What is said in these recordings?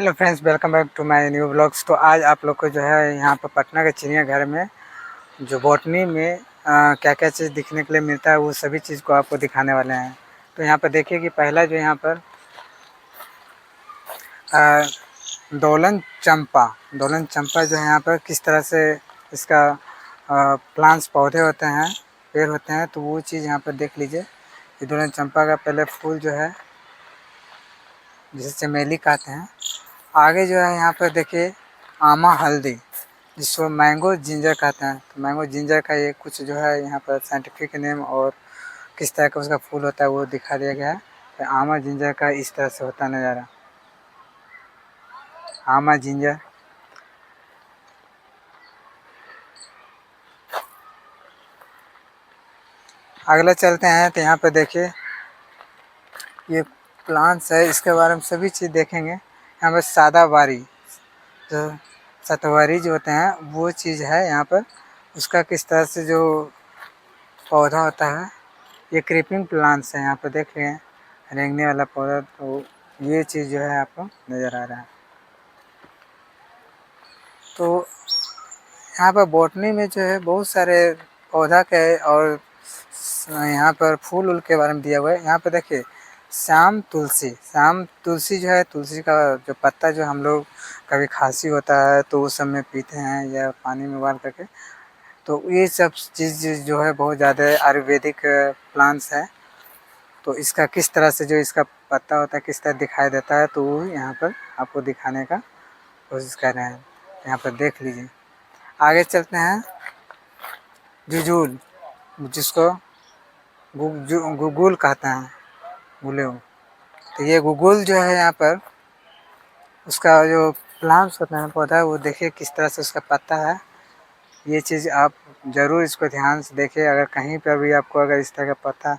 Hello friends, welcome back to my new blogs. तो आज आप लोग को जो है यहाँ पर पटना के चिड़ियाघर में जो बॉटनी में क्या क्या चीज़ दिखने के लिए मिलता है वो सभी चीज़ को आपको दिखाने वाले हैं। तो यहाँ पर देखिए कि पहला जो यहाँ पर दोलन चंपा जो है यहाँ पर किस तरह से इसका प्लांट्स पौधे होते हैं, पेड़ होते हैं, तो वो चीज़ यहाँ पर देख लीजिए। ये दोलन चंपा का पहले फूल जो है जिसे चमेली कहते हैं। आगे जो है यहाँ पर देखिए आमा हल्दी, जिसको मैंगो जिंजर कहते हैं। तो मैंगो जिंजर का ये कुछ जो है यहाँ पर साइंटिफिक नेम और किस तरह का उसका फूल होता है वो दिखा दिया गया है। तो आमा जिंजर का इस तरह से होता नज़ारा, आमा जिंजर। अगला चलते हैं तो यहाँ पर देखिए ये प्लांट्स है, इसके बारे में सभी चीज़ देखेंगे। यहाँ पर सदाबहारी जो सतवारी जो होते हैं वो चीज़ है यहाँ पर, उसका किस तरह से जो पौधा होता है। ये क्रीपिंग प्लांट्स है, यहाँ पर देख रहे हैं रेंगने वाला पौधा। तो ये चीज़ जो है आपको नज़र आ रहा है। तो यहाँ पर बॉटनी में जो है बहुत सारे पौधा के और यहाँ पर फूल उल के बारे में दिया हुआ है। यहाँ पर देखिए श्याम तुलसी जो है, तुलसी का जो पत्ता जो हम लोग कभी खांसी होता है तो उस समय पीते हैं या पानी में उबाल करके। तो ये सब चीज़ जो है बहुत ज़्यादा आयुर्वेदिक प्लांट्स है। तो इसका किस तरह से जो इसका पत्ता होता है किस तरह दिखाई देता है, तो वो यहाँ पर आपको दिखाने का कोशिश कर रहे हैं। यहाँ पर देख लीजिए। आगे चलते हैं जुजूल, जिसको गुगुल कहते हैं, गुलेव। तो ये गुगुल जो है यहाँ पर उसका जो प्लांट्स होता है पौधा, वो देखिए किस तरह से उसका पत्ता है। ये चीज़ आप ज़रूर इसको ध्यान से देखिए। अगर कहीं पर भी आपको अगर इस तरह का पत्ता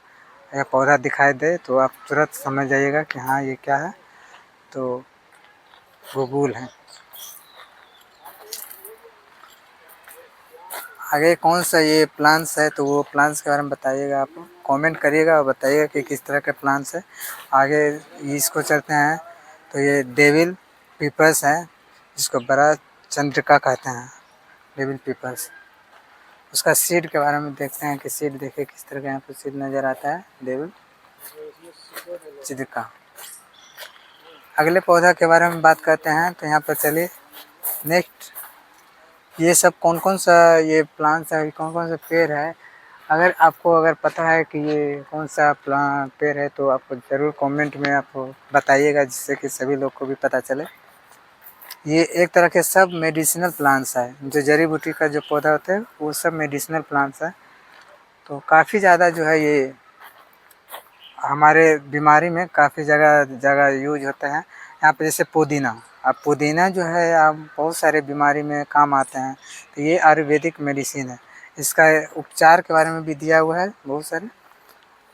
या पौधा दिखाई दे तो आप तुरंत समझ जाइएगा कि हाँ ये क्या है, तो गुगुल है। आगे कौन सा ये प्लांट्स है, तो वो प्लांट्स के बारे में बताइएगा, आप कमेंट करिएगा और बताइएगा कि किस तरह के प्लांट्स है। आगे इसको चलते हैं तो ये डेविल पीपल्स है, जिसको बड़ा चंद्रिका कहते हैं, डेविल पीपल्स। उसका सीड के बारे में देखते हैं कि सीड देखिए किस तरह का यहाँ पर सीड नज़र आता है, डेविल चिद्रिका। अगले पौधा के बारे में बात करते हैं तो यहाँ पर चलिए नेक्स्ट। ये सब कौन कौन सा ये प्लांट्स है, कौन कौन सा पेड़ है, अगर आपको पता है कि ये कौन सा पेड़ है तो आपको ज़रूर कमेंट में आपको बताइएगा, जिससे कि सभी लोग को भी पता चले। ये एक तरह के सब मेडिसिनल प्लांट्स है, जो जड़ी बूटी का जो पौधा होता है वो सब मेडिसिनल प्लांट्स है। तो काफ़ी ज़्यादा जो है ये हमारे बीमारी में काफ़ी जगह जगह यूज होते हैं। यहाँ पे जैसे पुदीना, अब पुदीना जो है आप बहुत सारे बीमारी में काम आते हैं। तो ये आयुर्वेदिक मेडिसिन है। इसका उपचार के बारे में भी दिया हुआ है बहुत सारे,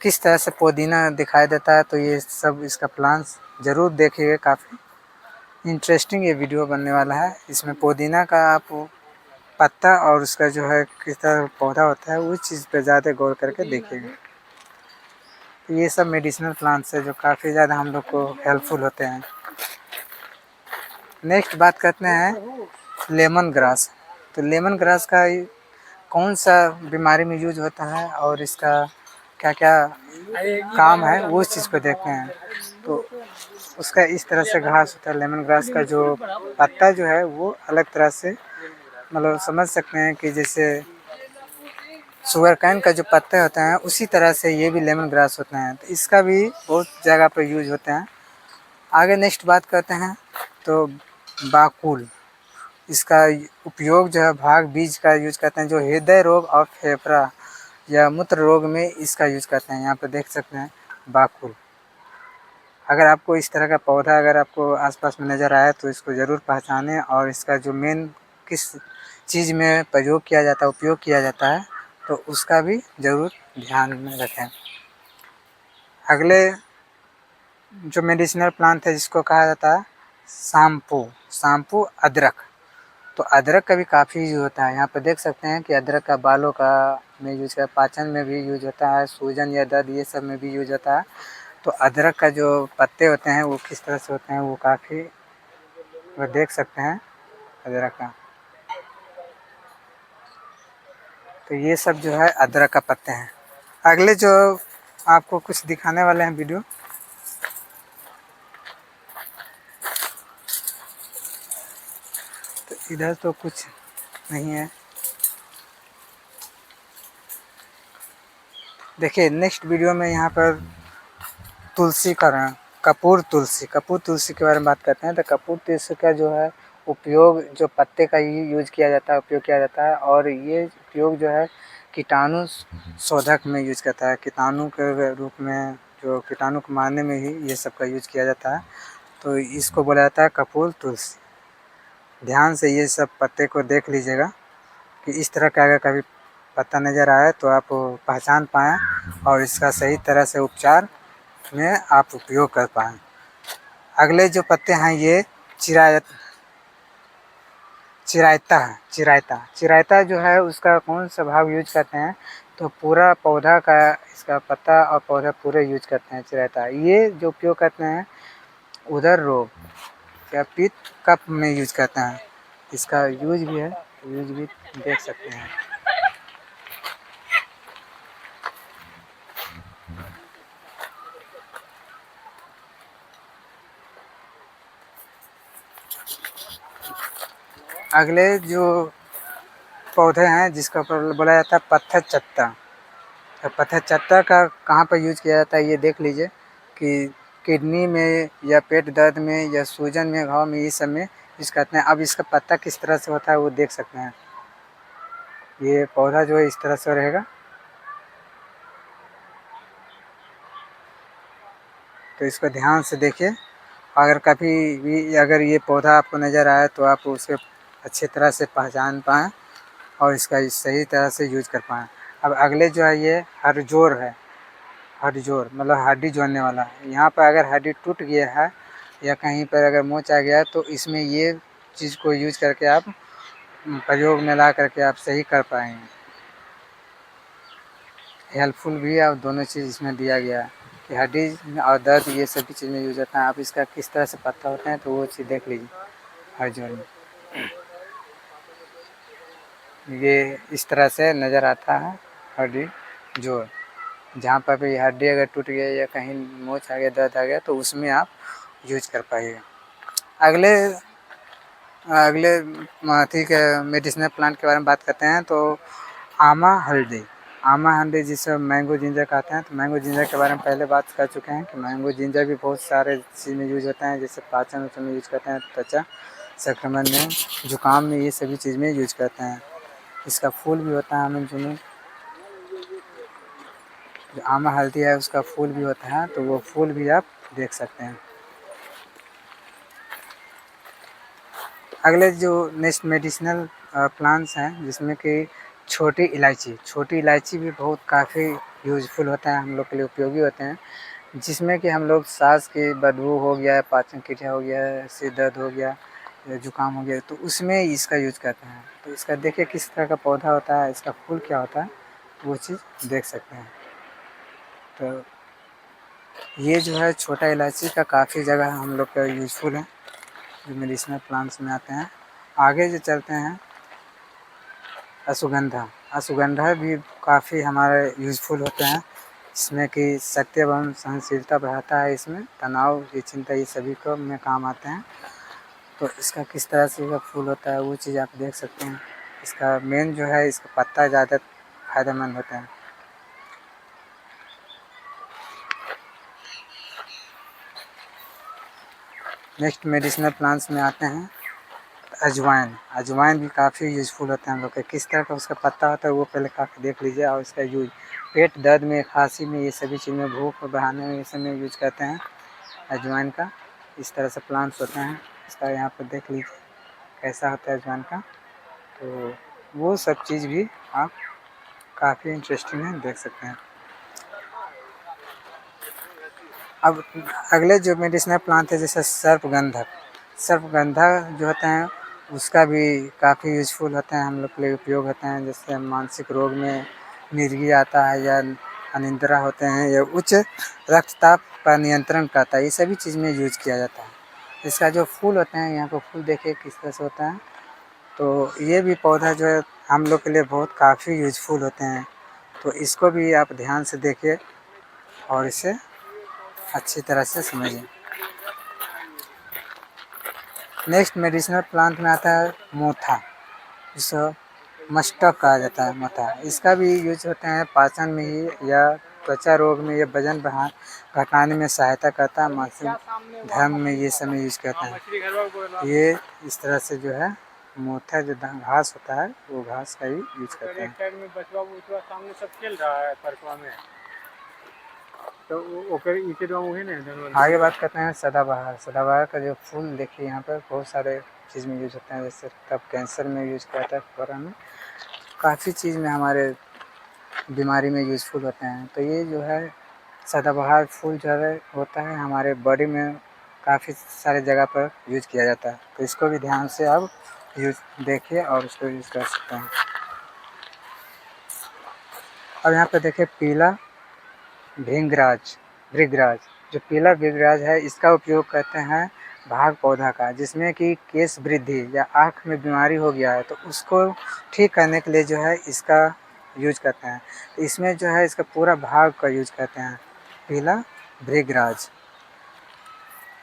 किस तरह से पुदीना दिखाई देता है। तो ये सब इसका प्लांट्स ज़रूर देखिएगा, काफ़ी इंटरेस्टिंग ये वीडियो बनने वाला है। इसमें पुदीना का आप पत्ता और उसका जो है किस तरह पौधा होता है उस चीज़ पर ज़्यादा गौर करके देखिएगा। ये सब मेडिसिनल प्लांट्स है जो काफ़ी ज़्यादा हम लोग को हेल्पफुल होते हैं। नेक्स्ट बात करते हैं लेमन ग्रास। तो लेमन ग्रास का कौन सा बीमारी में यूज होता है और इसका क्या क्या काम है वो उस चीज़ को देखते हैं। तो उसका इस तरह से घास होता है। लेमन ग्रास का जो पत्ता जो है वो अलग तरह से, मतलब समझ सकते हैं कि जैसे शुगर कैन का जो पत्ते होते हैं उसी तरह से ये भी लेमन ग्रास होते हैं। तो इसका भी बहुत जगह पर यूज होते हैं। आगे नेक्स्ट बात करते हैं तो बाकुल, इसका उपयोग जो है भाग बीज का यूज करते हैं, जो हृदय रोग और फेफड़ा या मूत्र रोग में इसका यूज करते हैं। यहाँ पर देख सकते हैं बाकुल। अगर आपको इस तरह का पौधा अगर आपको आसपास में नज़र आए तो इसको ज़रूर पहचानें और इसका जो मेन किस चीज़ में प्रयोग किया जाता है, उपयोग किया जाता है, तो उसका भी ज़रूर ध्यान में रखें। अगले जो मेडिसिनल प्लांट है जिसको कहा जाता है शैम्पू अदरक। तो अदरक का भी काफ़ी यूज होता है। यहाँ पर देख सकते हैं कि अदरक का बालों का में यूज है, पाचन में भी यूज होता है, सूजन या दर्द ये सब में भी यूज होता है। तो अदरक का जो पत्ते होते हैं वो किस तरह से होते हैं, वो काफ़ी वो देख सकते हैं अदरक का। तो ये सब जो है अदरक का पत्ते हैं। अगले जो आपको कुछ दिखाने वाले हैं वीडियो, तो इधर तो कुछ नहीं है। देखिए नेक्स्ट वीडियो में यहाँ पर तुलसी का रंग, कपूर तुलसी के बारे में बात करते हैं। तो कपूर तुलसी का जो है उपयोग, जो पत्ते का ही यूज किया जाता है, उपयोग किया जाता है। और ये उपयोग जो है कीटाणु शोधक में यूज करता है, कीटाणु के रूप में, जो कीटाणु को मारने में ही ये सब का यूज किया जाता है। तो इसको बोला जाता है कपूर तुलसी। ध्यान से ये सब पत्ते को देख लीजिएगा कि इस तरह का अगर कभी पत्ता नज़र आए तो आप पहचान पाएँ और इसका सही तरह से उपचार में आप उपयोग कर पाएँ। अगले जो पत्ते हैं ये चिरायता है। चिरायता जो है उसका कौन सा भाग यूज करते हैं, तो पूरा पौधा का, इसका पत्ता और पौधा पूरे यूज करते हैं चिरायता। ये जो उपयोग करते हैं उदर रोग या पित्त कफ में यूज करते हैं। इसका यूज भी है, यूज भी देख सकते हैं। अगले जो पौधे हैं जिसका बोला जाता है पत्थर चट्टा। तो पत्थर चट्टा का कहाँ पर यूज किया जाता है ये देख लीजिए कि किडनी में या पेट दर्द में या सूजन में, घाव में, ये सब में यूज करते हैं। अब इसका पत्ता किस तरह से होता है वो देख सकते हैं। ये पौधा जो है इस तरह से रहेगा। तो इसको ध्यान से देखिए। अगर कभी भी अगर ये पौधा आपको नज़र आए तो आप उसे अच्छी तरह से पहचान पाएँ और इसका सही तरह से यूज कर पाएँ। अब अगले जो है ये हड़जोड़ है। हड़जोड़ मतलब हड्डी जोड़ने वाला। यहाँ पर अगर हड्डी टूट गया है या कहीं पर अगर मोच आ गया है तो इसमें ये चीज़ को यूज करके आप प्रयोग में ला करके आप सही कर पाएंगे। हेल्पफुल भी है और दोनों चीज़ इसमें दिया गया है कि हड्डी और दर्द ये सभी चीज़ में यूज होता है। आप इसका किस तरह से पत्ता होता है तो वो चीज़ देख लीजिए। हड़जोड़ में ये इस तरह से नज़र आता है हड्डी जोड़। जहाँ पर भी हड्डी अगर टूट गया या कहीं मोच आ गया, दर्द आ गया तो उसमें आप यूज कर पाइएगा। अगले ठीक है मेडिसिनल प्लांट के बारे में बात करते हैं। तो आमा हल्दी जिसे मैंगो जिंजर कहते हैं। तो मैंगो जिंजर के बारे में पहले बात कर चुके हैं कि मैंगो जिंजर भी बहुत सारे चीज़ में यूज होता है, जैसे पाचन उचन में यूज करते हैं, त्वचा संक्रमण में, जुकाम में, ये सभी चीज़ में यूज करते हैं। इसका फूल भी होता है आम जुनून। जो आमा हल्दी है उसका फूल भी होता है, तो वो फूल भी आप देख सकते हैं। अगले जो नेक्स्ट मेडिसिनल प्लांट्स हैं जिसमें कि छोटी इलायची भी बहुत काफ़ी यूज़फुल होता है, हम लोग के लिए उपयोगी होते हैं। जिसमें कि हम लोग सांस की बदबू हो गया, पाचन क्रिया हो गया, सिर दर्द हो गया या जुकाम हो गया तो उसमें इसका यूज करते हैं। तो इसका देखिए किस तरह का पौधा होता है, इसका फूल क्या होता है वो चीज़ देख सकते हैं। तो ये जो है छोटा इलायची का काफ़ी जगह हम लोग का यूज़फुल है, जो मेडिसिनल प्लांट्स में आते हैं। आगे जो चलते हैं अश्वगंधा भी काफ़ी हमारे यूज़फुल होते हैं, इसमें कि शक्ति एवं सहनशीलता बढ़ाता है, इसमें तनाव की चिंता ये सभी को में काम आते हैं। तो इसका किस तरह से इसका फूल होता है वो चीज़ आप देख सकते हैं। इसका मेन जो है इसका पत्ता ज़्यादा फायदेमंद होता है। नेक्स्ट मेडिसिनल प्लांट्स में आते हैं अजवाइन भी काफ़ी यूज़फुल होता है हम लोग के। किस तरह का उसका पत्ता होता है वो पहले काफ़ी देख लीजिए। और इसका यूज पेट दर्द में, खांसी में, ये सभी चीज़ में, भूख बढ़ाने में, ये सब में यूज करते हैं अजवाइन का। इस तरह से प्लांट्स होते हैं। इसका यहाँ पर देख लीजिए कैसा होता है अजवाइन का। तो वो सब चीज़ भी आप काफ़ी इंटरेस्टिंग है, देख सकते हैं। अब अगले जो मेडिसिनल प्लांट है जैसे सर्पगंधा जो होते हैं उसका भी काफ़ी यूज़फुल होते हैं, हम लोग के लिए उपयोग होते हैं। जैसे मानसिक रोग में मिर्गी आता है या अनिद्रा होते हैं या उच्च रक्तचाप पर नियंत्रण करता है, ये सभी चीज़ में यूज किया जाता है। इसका जो फूल होते हैं, यहाँ पे फूल देखिए किस तरह से होता है। तो ये भी पौधा जो है हम लोग के लिए बहुत काफ़ी यूजफुल होते हैं, तो इसको भी आप ध्यान से देखिए और इसे अच्छी तरह से समझिए। नेक्स्ट मेडिसिनल प्लांट में आता है मोथा, जिसको मस्टक कहा जाता है। मोथा इसका भी यूज होते हैं पाचन में ही या त्वचा रोग में, या वजन घटाने में सहायता करता है। मानसिक धर्म में ये सब में यूज करते हैं। ये इस तरह से जो है मोथा जो घास होता है वो घास का ही यूज करते हैं। सामने सब खेल रहा है परसवा में, तो आगे बात करते हैं सदाबहार। सदाबहार का जो फूल देखिए यहाँ पर बहुत सारे चीज़ में यूज होते हैं, जैसे तब कैंसर में यूज करता है, कोरोना में काफ़ी चीज़ में हमारे बीमारी में यूज़फुल होते हैं। तो ये जो है सदाबहार फूल जो है होता है हमारे बॉडी में काफ़ी सारे जगह पर यूज किया जाता है, तो इसको भी ध्यान से आप यूज देखिए और उसको यूज कर सकते हैं। और यहाँ पे देखिए पीला भृंगराज, जो पीला भृंगराज है इसका उपयोग करते हैं भाग पौधा का, जिसमें कि केश वृद्धि या आँख में बीमारी हो गया है तो उसको ठीक करने के लिए जो है इसका यूज करते हैं। इसमें जो है इसका पूरा भाग का यूज करते हैं, पीला भृंगराज।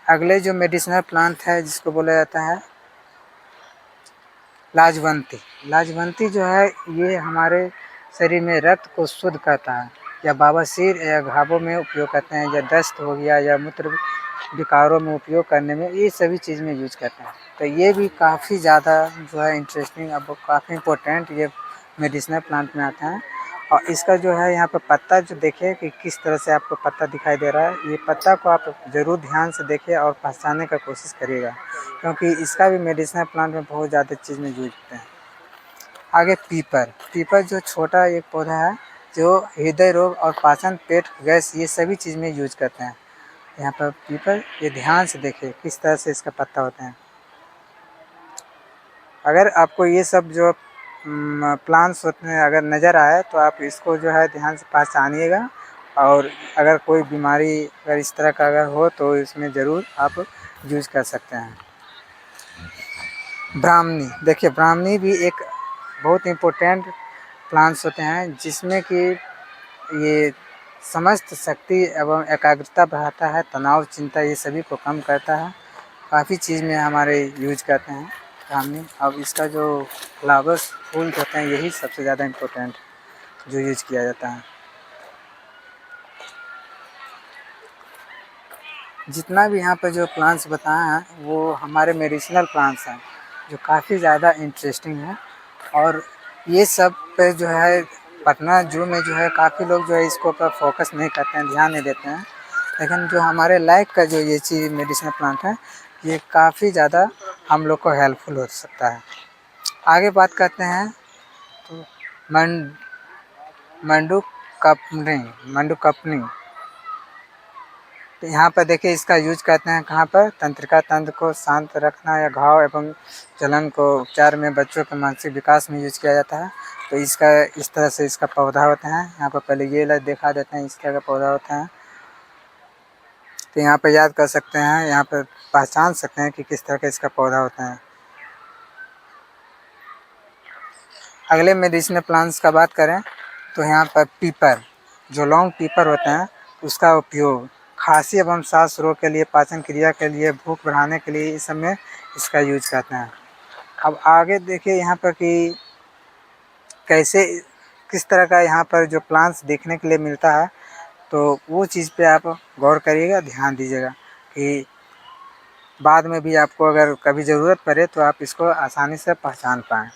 अगले जो मेडिसिनल प्लांट है जिसको बोला जाता है लाजवंती। लाजवंती जो है ये हमारे शरीर में रक्त को शुद्ध करता है, या बवासीर या घावों में उपयोग करते हैं, या दस्त हो गया या मूत्र विकारों में उपयोग करने में, ये सभी चीज़ में यूज करते हैं। तो ये भी काफ़ी ज़्यादा जो है इंटरेस्टिंग, अब काफ़ी इम्पोर्टेंट ये मेडिसिनल प्लांट में आता है। और इसका जो है यहाँ पर पत्ता जो देखिए कि किस तरह से आपको पत्ता दिखाई दे रहा है, ये पत्ता को आप ज़रूर ध्यान से देखिए और पहचानने का कोशिश करिएगा, क्योंकि इसका भी मेडिसिनल प्लांट में बहुत ज़्यादा चीज़ में यूज होते हैं। आगे पीपर जो छोटा एक पौधा है जो हृदय रोग और पाचन, पेट गैस, ये सभी चीज़ में यूज करते हैं। यहाँ पर पीपर ये ध्यान से देखिए किस तरह से इसका पत्ता होते हैं। अगर आपको ये सब जो प्लांट्स होते हैं अगर नज़र आए तो आप इसको जो है ध्यान से पहचानिएगा, और अगर कोई बीमारी अगर इस तरह का अगर हो तो इसमें ज़रूर आप यूज कर सकते हैं। ब्राह्मणी देखिए, ब्राह्मणी भी एक बहुत इम्पोर्टेंट प्लांट्स होते हैं, जिसमें कि ये समस्त शक्ति एवं एकाग्रता बढ़ाता है, तनाव, चिंता, ये सभी को कम करता है। काफ़ी चीज़ में हमारे यूज करते हैं ब्राह्मणी। अब इसका जो फ्लावर्स फूल होते हैं यही सबसे ज़्यादा इम्पोर्टेंट जो यूज किया जाता है। जितना भी यहाँ पर जो प्लांट्स बताए हैं वो हमारे मेडिसिनल प्लांट्स हैं, जो काफ़ी ज़्यादा इंटरेस्टिंग है। और ये सब पे जो है पटना जू में जो है काफ़ी लोग जो है इसको पर फोकस नहीं करते हैं, ध्यान नहीं देते हैं, लेकिन जो हमारे लाइफ का जो ये चीज़ मेडिसिनल प्लांट है ये काफ़ी ज़्यादा हम लोग को हेल्पफुल हो सकता है। आगे बात करते हैं तो मंडूकपनी। तो यहाँ पर देखिए इसका यूज करते हैं कहाँ पर, तंत्रिका तंत्र को शांत रखना या घाव एवं जलन को उपचार में, बच्चों के मानसिक विकास में यूज किया जाता है। तो इसका इस तरह से इसका पौधा होता है। यहाँ पर पहले ये देखा देते हैं, इस तरह का पौधा होता है। तो यहाँ पर याद कर सकते हैं, यहाँ पर पहचान सकते हैं कि किस तरह का इसका पौधा होता है। अगले मेडिसिनल प्लांट्स का बात करें तो यहाँ पर पीपर, जो लॉन्ग पीपर होते हैं उसका उपयोग खांसी एवं सांस रोग के लिए, पाचन क्रिया के लिए, भूख बढ़ाने के लिए, इस सब में इसका यूज करते हैं। अब आगे देखिए यहाँ पर कि कैसे किस तरह का यहाँ पर जो प्लांट्स देखने के लिए मिलता है, तो वो चीज़ पे आप गौर करिएगा, ध्यान दीजिएगा कि बाद में भी आपको अगर कभी ज़रूरत पड़े तो आप इसको आसानी से पहचान पाएँ।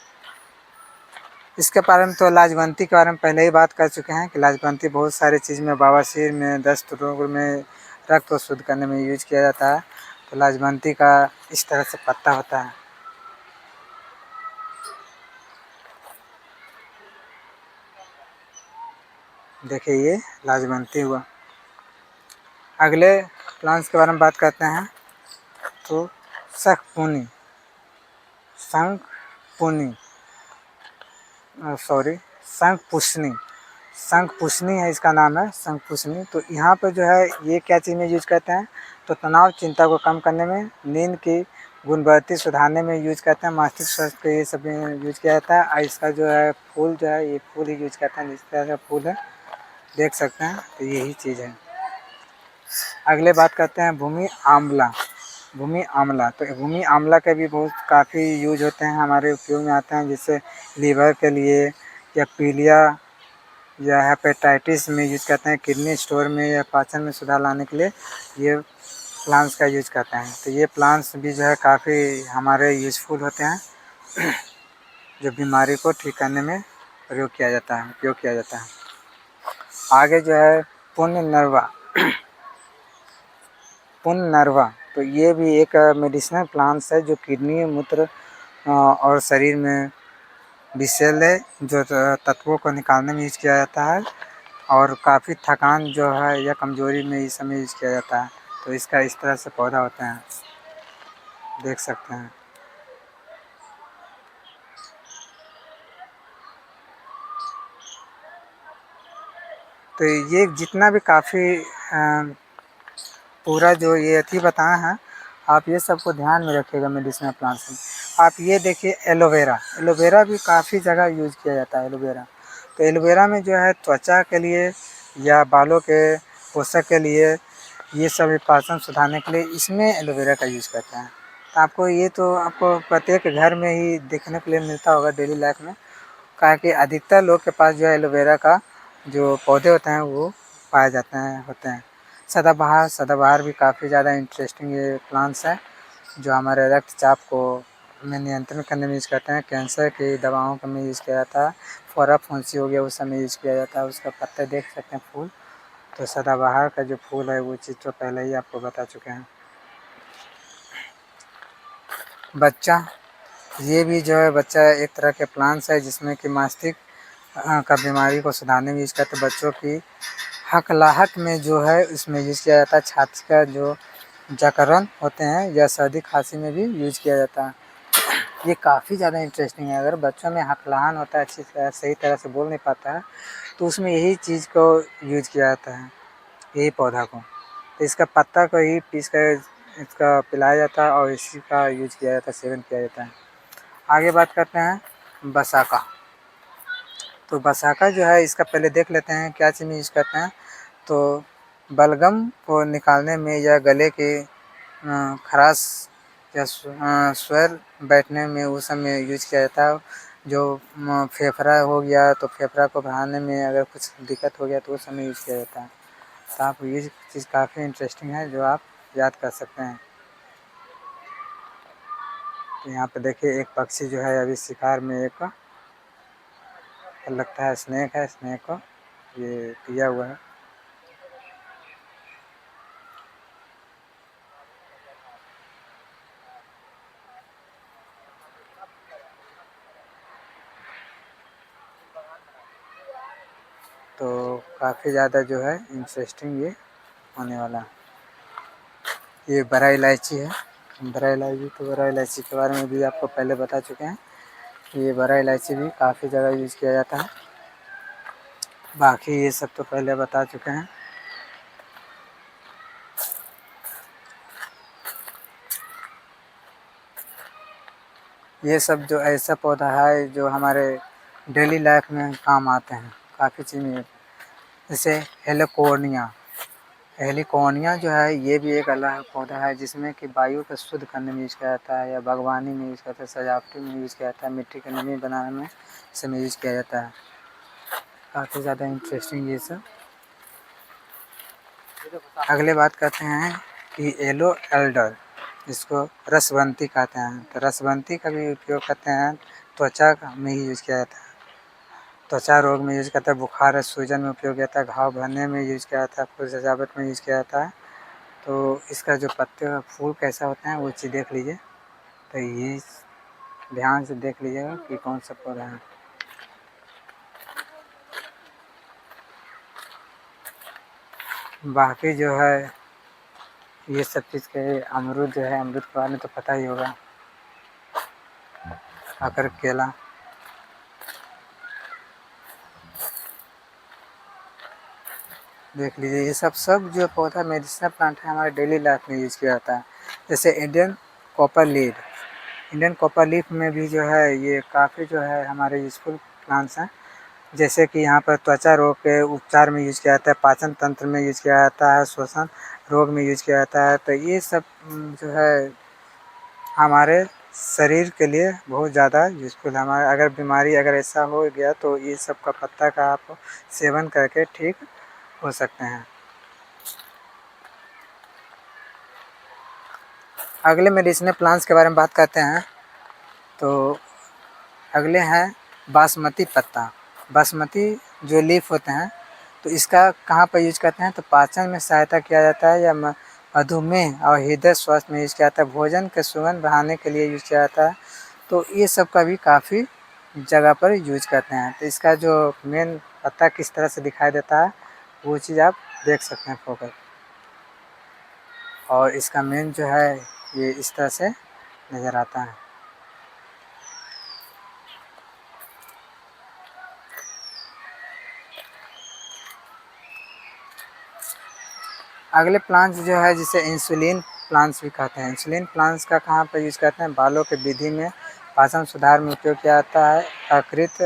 इसके बारे में तो लाजवंती के बारे में पहले ही बात कर चुके हैं कि लाजवंती बहुत सारी चीज़ में, बवासीर में, दस्त रोग में, रक्त को शुद्ध करने में यूज किया जाता है। तो लाजवंती का इस तरह से पत्ता होता है। देखिए ये लाजवंती हुआ। अगले प्लांट्स के बारे में बात करते हैं तो शंखपुनी शंखपुष्णी। शंखपुष्णी है, इसका नाम है शंखपुष्णी। तो यहाँ पर जो है ये क्या चीज़ में यूज करते हैं, तो तनाव चिंता को कम करने में, नींद की गुणवत्ता सुधारने में यूज करते हैं, मानसिक स्वास्थ्य के ये सब में यूज किया जाता है। और इसका जो है फूल जो है, ये फूल ही यूज करते हैं, जिस तरह का फूल है देख सकते हैं। तो यही चीज़ है। अगले बात करते हैं भूमि आंवला। भूमि आंवला, तो भूमि आंवला के भी बहुत काफ़ी यूज होते हैं, हमारे उपयोग में आते हैं, जैसे लीवर के लिए या पीलिया या हेपेटाइटिस में यूज करते हैं, किडनी स्टोन में या पाचन में सुधार लाने के लिए ये प्लांट्स का यूज करते हैं। तो ये प्लांट्स भी जो है काफ़ी हमारे यूज़फुल होते हैं, जो बीमारी को ठीक करने में प्रयोग किया जाता है, उपयोग किया जाता है। आगे जो है पुनर्नवा। पुनर्नवा, तो ये भी एक मेडिसिनल प्लांट्स है, जो किडनी, मूत्र और शरीर में विषैले जो तत्वों को निकालने में यूज किया जाता है, और काफ़ी थकान जो है या कमजोरी में इस समय यूज किया जाता है। तो इसका इस तरह से पौधा होता है, देख सकते हैं। तो ये जितना भी काफ़ी पूरा जो ये अथी बताया है, आप ये सबको ध्यान में रखिएगा मेडिसिनल प्लांट्स में। आप ये देखिए एलोवेरा। एलोवेरा भी काफ़ी जगह यूज किया जाता है, एलोवेरा। तो एलोवेरा में जो है त्वचा के लिए या बालों के पोषक के लिए, ये सब पाचन सुधारने के लिए इसमें एलोवेरा का यूज़ करते हैं। तो आपको ये तो आपको प्रत्येक घर में ही देखने के लिए मिलता होगा डेली लाइफ में, कहा कि अधिकतर लोग के पास जो है एलोवेरा का जो पौधे होते हैं वो पाए जाते हैं, होते हैं। सदाबहार भी काफ़ी ज़्यादा इंटरेस्टिंग ये प्लांट्स है, जो हमारे रक्तचाप को में नियंत्रण करने में यूज़ करते हैं। कैंसर की दवाओं का में यूज़ किया जाता है। फोड़ा फुंसी हो गया उस समय यूज़ किया जाता है। उसका पत्ते देख सकते हैं, फूल। तो सदाबहार का जो फूल है वो चीज़ तो पहले ही आपको बता चुके हैं। बच्चा, ये भी जो है बच्चा एक तरह के प्लांट्स है, जिसमें कि मस्तिष्क का बीमारी को सुधारने में यूज़ करते हैं। बच्चों की हकलाहट में जो है इसमें यूज़ किया जाता है। छाती का जो जकड़न होते हैं या सर्दी खांसी में भी यूज़ किया जाता है। ये काफ़ी ज़्यादा इंटरेस्टिंग है। अगर बच्चों में हकलाहन होता है, अच्छी तरह सही तरह से बोल नहीं पाता है, तो उसमें यही चीज़ को यूज़ किया जाता है, यही पौधा को। तो इसका पत्ता को ही पीस कर इसका पिलाया जाता है और इसी का यूज़ किया जाता है, सेवन किया जाता है। आगे बात करते हैं बसाका। तो बसाका जो है, इसका पहले देख लेते हैं क्या चीज़ में यूज़ करते हैं। तो बलगम को निकालने में या गले के खराश या स्वर बैठने में उस समय यूज किया जाता है। जो फेफड़ा हो गया, तो फेफड़ा को बढ़ाने में अगर कुछ दिक्कत हो गया तो उस समय यूज किया जाता है। तो आप ये चीज़ काफ़ी इंटरेस्टिंग है, जो आप याद कर सकते हैं। तो यहाँ पे देखिए एक पक्षी जो है अभी शिकार में, एक लगता है स्नेक है, स्नेक को ये किया हुआ है। तो काफ़ी ज़्यादा जो है इंटरेस्टिंग ये होने वाला है। ये बड़ा इलायची है। बड़ा इलायची, तो बड़ा इलायची के बारे में भी आपको पहले बता चुके हैं। ये बड़ा इलायची भी काफ़ी जगह यूज़ किया जाता है। बाकी ये सब तो पहले बता चुके हैं। ये सब जो ऐसा पौधा है जो हमारे डेली लाइफ में काम आते हैं, काफ़ी चीज़ में। जैसे हेलिकोनिया। हेलिकोनिया जो है ये भी एक अलग पौधा है, जिसमें कि वायु को शुद्ध करने में यूज़ किया जाता है, या बागवानी में यूज़ करता है, सजावटी में यूज़ किया जाता है, मिट्टी की नमी बनाने में इसमें यूज़ किया जाता है। काफ़ी ज़्यादा इंटरेस्टिंग ये सब। अगले बात करते हैं कि येलो एल्डर, जिसको रसवंती कहते हैं। तो रसवंती का भी उपयोग करते हैं, त्वचा में ही यूज़ किया जाता है। त्वचा रोग में यूज़ करता है, बुखार और सूजन में उपयोग किया जाता है, घाव भरने में यूज़ किया जाता है, फूल सजावट में यूज़ किया जाता है। तो इसका जो पत्ते और फूल कैसा होता है वो चीज़ देख लीजिए। तो ये ध्यान से देख लीजिएगा कि कौन सा पौधा है। बाकी जो है ये सब चीज़ के, अमरूद जो है, अमरूद के बारे में तो पता ही होगा। अगर केला, देख लीजिए, ये सब जो पौधा मेडिसिनल प्लांट है हमारे डेली लाइफ में यूज़ किया जाता है। जैसे इंडियन कॉपर लीफ में भी जो है ये काफ़ी जो है हमारे यूज़फुल प्लांट्स हैं। जैसे कि यहाँ पर त्वचा रोग के उपचार में यूज़ किया जाता है, पाचन तंत्र में यूज़ किया जाता है, श्वसन रोग में यूज़ किया जाता है। तो ये सब जो है हमारे शरीर के लिए बहुत ज़्यादा यूज़फुल है। हमारे अगर बीमारी अगर ऐसा हो गया तो ये सब का पत्ता का आप सेवन करके ठीक हो सकते हैं। अगले मेडिसिनल प्लांट्स के बारे में बात करते हैं तो अगले हैं बासमती पत्ता। बासमती जो लीफ होते हैं तो इसका कहाँ पर यूज करते हैं तो पाचन में सहायता किया जाता है या मधुमेह और हृदय स्वास्थ्य में यूज किया जाता है, भोजन के सुगंध बढ़ाने के लिए यूज किया जाता है। तो ये सब का भी काफ़ी जगह पर यूज करते हैं। तो इसका जो मेन पत्ता किस तरह से दिखाई देता है वो चीज़ आप देख सकते हैं फोकस, और इसका मेन जो है ये इस तरह से नज़र आता है। अगले प्लांट्स जो है जिसे इंसुलिन प्लांट्स भी कहते हैं। इंसुलिन प्लांट्स का कहाँ पर यूज़ करते हैं, बालों के वृद्धि में, पाचन सुधार में उपयोग किया जाता है, यकृत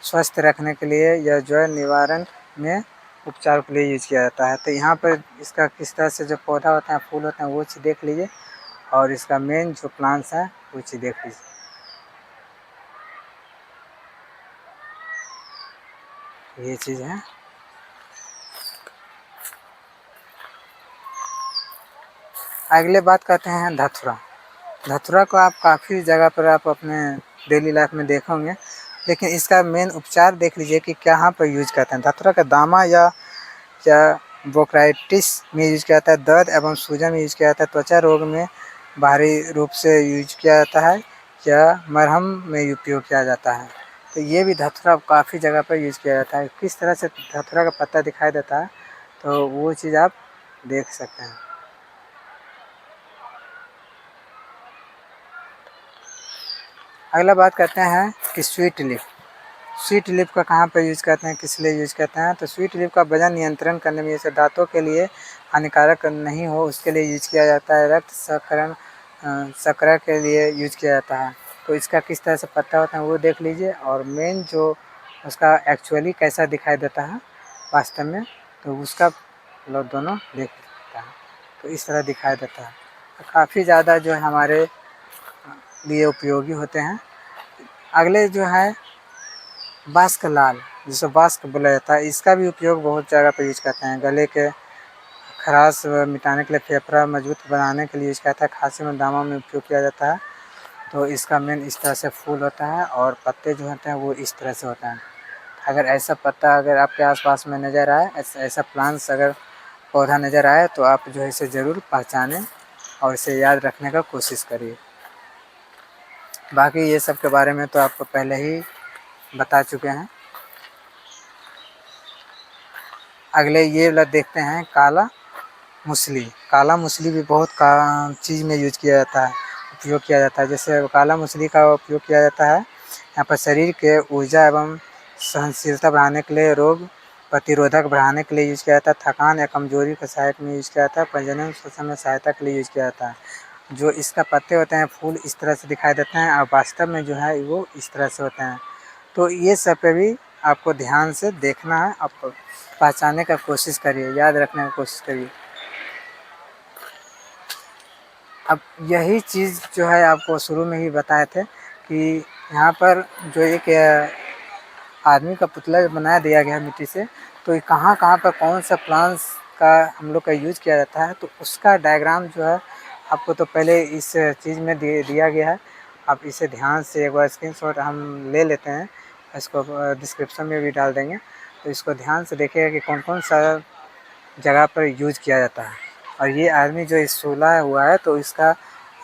स्वस्थ रखने के लिए या ज्वर निवारण में उपचार के लिए यूज किया जाता है। तो यहाँ पर इसका किस तरह से जो पौधा होता है, फूल होते हैं, वो चीज़ देख लीजिए, और इसका मेन जो प्लांट्स है वो चीज़ देख लीजिए। ये चीज़ है। अगले बात करते हैं धतूरा। धतूरा को आप काफ़ी जगह पर आप अपने डेली लाइफ में देखोगे, लेकिन इसका मेन उपचार देख लीजिए कि कहाँ पर यूज करते हैं। धतूरा का दामा या बोक्राइटिस में यूज किया जाता है, दर्द एवं सूजन में यूज किया जाता है, त्वचा रोग में बाहरी रूप से यूज किया जाता है या मरहम में उपयोग किया जाता है। तो ये भी धतूरा काफ़ी जगह पर यूज किया जाता है। किस तरह से धतूरा का पत्ता दिखाई देता है तो वो चीज़ आप देख सकते हैं। अगला बात करते हैं कि स्वीट लीफ का कहाँ पर यूज़ करते हैं, किस लिए यूज़ करते हैं तो स्वीट लीफ का वजन नियंत्रण करने में, जैसे दांतों के लिए हानिकारक नहीं हो उसके लिए यूज किया जाता है, रक्त शर्करा के लिए यूज किया जाता है। तो इसका किस तरह से पत्ता होता है वो देख लीजिए, और मेन जो उसका एक्चुअली कैसा दिखाई देता है वास्तव में तो उसका लोग दोनों देख सकता है। तो इस तरह दिखाई देता है। तो काफ़ी ज़्यादा जो है हमारे लिए उपयोगी होते हैं। अगले जो है बास्क लाल, जिसे बास्क बोला जाता है, इसका भी उपयोग बहुत जगह पर यूज करते हैं। गले के खराश मिटाने के लिए, फेफड़ा मजबूत बनाने के लिए यूज करता है, खांसी में दामों में उपयोग किया जाता है। तो इसका मेन इस तरह से फूल होता है और पत्ते जो होते हैं वो इस तरह से होता है। अगर ऐसा पत्ता अगर आपके आसपास में नज़र आए, ऐसा प्लांट्स अगर पौधा नज़र आए तो आप जो है इसे ज़रूर पहचानें और इसे याद रखने का कोशिश करिए। बाकी ये सब के बारे में तो आपको पहले ही बता चुके हैं। अगले ये वाला देखते हैं काला मूसली भी बहुत चीज़ में यूज किया जाता है, उपयोग किया जाता है। जैसे काला मूसली का उपयोग किया जाता है यहाँ पर शरीर के ऊर्जा एवं सहनशीलता बढ़ाने के लिए, रोग प्रतिरोधक बढ़ाने के लिए यूज किया जाता है, थकान या कमजोरी के सहायक में यूज किया जाता है, प्रजनन श्वसन में सहायता के लिए यूज किया जाता है। जो इसका पत्ते होते हैं, फूल इस तरह से दिखाई देते हैं और वास्तव में जो है वो इस तरह से होते हैं। तो ये सब पे भी आपको ध्यान से देखना है, आप पहचानने का कोशिश करिए, याद रखने की कोशिश करिए। अब यही चीज़ जो है आपको शुरू में ही बताए थे कि यहाँ पर जो एक आदमी का पुतला बना दिया गया मिट्टी से, तो कहाँ कहाँ पर कौन सा प्लांट्स का हम लोग का यूज किया जाता है तो उसका डायग्राम जो है आपको तो पहले इस चीज़ में दिया गया है। आप इसे ध्यान से एक बार स्क्रीनशॉट हम ले लेते हैं, इसको डिस्क्रिप्शन में भी डाल देंगे, तो इसको ध्यान से देखिएगा कि कौन कौन सा जगह पर यूज किया जाता है। और ये आदमी जो इस सोला हुआ है तो इसका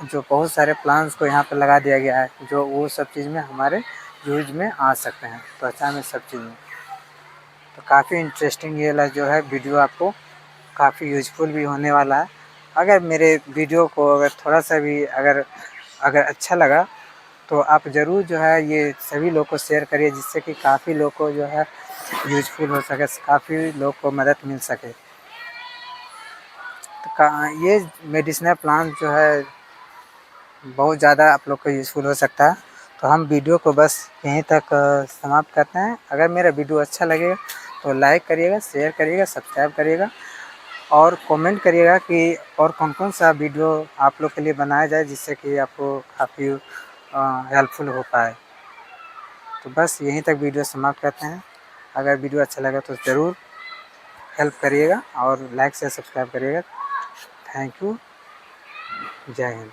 जो बहुत सारे प्लांट्स को यहाँ पर लगा दिया गया है जो वो सब चीज़ में हमारे यूज में आ सकते हैं, त्वचा में सब चीज़ में। तो काफ़ी इंटरेस्टिंग ये वाला जो है वीडियो आपको काफ़ी यूजफुल भी होने वाला है। अगर मेरे वीडियो को अगर थोड़ा सा भी अगर अच्छा लगा तो आप ज़रूर जो है ये सभी लोग को शेयर करिए, जिससे कि काफ़ी लोग को जो है यूज़फुल हो सके, काफ़ी लोग को मदद मिल सके। तो ये मेडिसिनल प्लांट जो है बहुत ज़्यादा आप लोग को यूज़फुल हो सकता है। तो हम वीडियो को बस यहीं तक समाप्त करते हैं। अगर मेरा वीडियो अच्छा लगेगा तो लाइक करिएगा, शेयर करिएगा, सब्सक्राइब करिएगा और कमेंट करिएगा कि और कौन-कौन सा वीडियो आप लोग के लिए बनाया जाए जिससे कि आपको काफ़ी हेल्पफुल हो पाए। तो बस यहीं तक वीडियो समाप्त करते हैं। अगर वीडियो अच्छा लगा तो ज़रूर हेल्प करिएगा और लाइक शेयर सब्सक्राइब करिएगा। Thank you. जय हिंद।